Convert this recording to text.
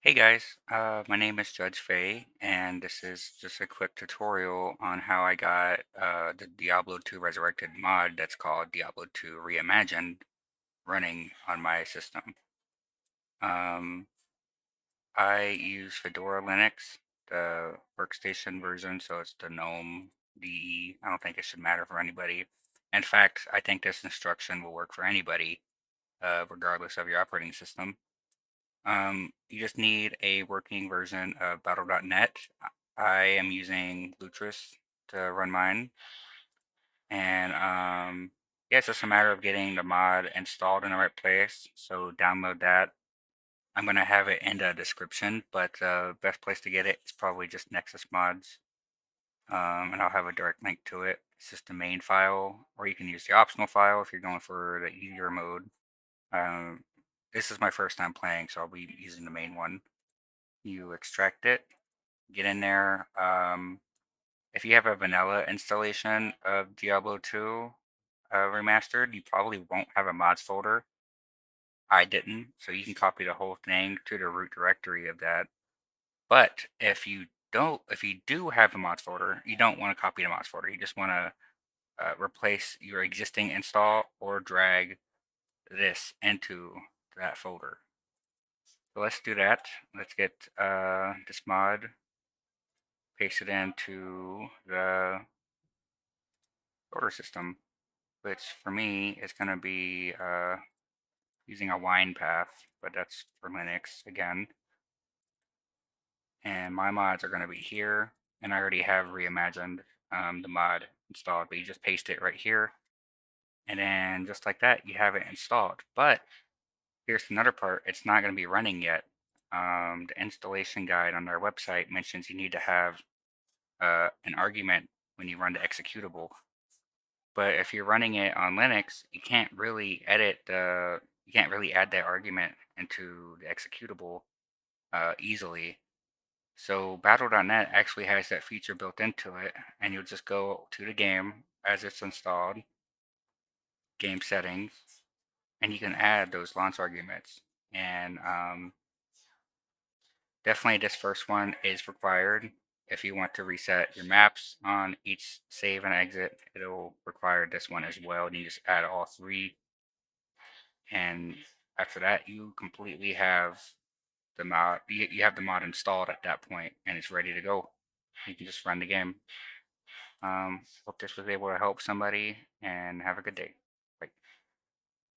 Hey guys, my name is Judge Faye, and this is just a quick tutorial on how I got the Diablo 2 Resurrected mod that's called Diablo 2 Reimagined running on my system. Um, I use Fedora Linux, the workstation version, so it's the GNOME DE. I don't think it should matter for anybody. In fact, I think this instruction will work for anybody, regardless of your operating system. You just need a working version of battle.net. I am using Lutris to run mine. And yeah, it's just a matter of getting the mod installed in the right place. So download that. I'm going to have it in the description, but the best place to get it is probably just Nexus Mods. And I'll have a direct link to it. It's just the main file, or you can use the optional file if you're going for the easier mode. Um, this is my first time playing, so I'll be using the main one. You extract it, get in there. If you have a vanilla installation of Diablo 2 remastered, you probably won't have a mods folder. I didn't, so you can copy the whole thing to the root directory of that. But if you do have a mods folder, you don't want to copy the mods folder. You just want to replace your existing install or drag this into that folder. So let's do that. Let's get this mod, paste it into the order system, which for me is going to be using a wine path, but that's for Linux again. And my mods are going to be here, and I already have reimagined the mod installed, but you just paste it right here, and then just like that, you have it installed. But here's another part: it's not going to be running yet. The installation guide on their website mentions you need to have an argument when you run the executable. But if you're running it on Linux, you can't really add that argument into the executable easily. So Battle.net actually has that feature built into it, and you'll just go to the game as it's installed, game settings, and you can add those launch arguments. And definitely this first one is required. If you want to reset your maps on each save and exit, it'll require this one as well. And you just add all three. And after that, you completely have the mod. You have the mod installed at that point, and it's ready to go. You can just run the game. Hope this was able to help somebody, and have a good day.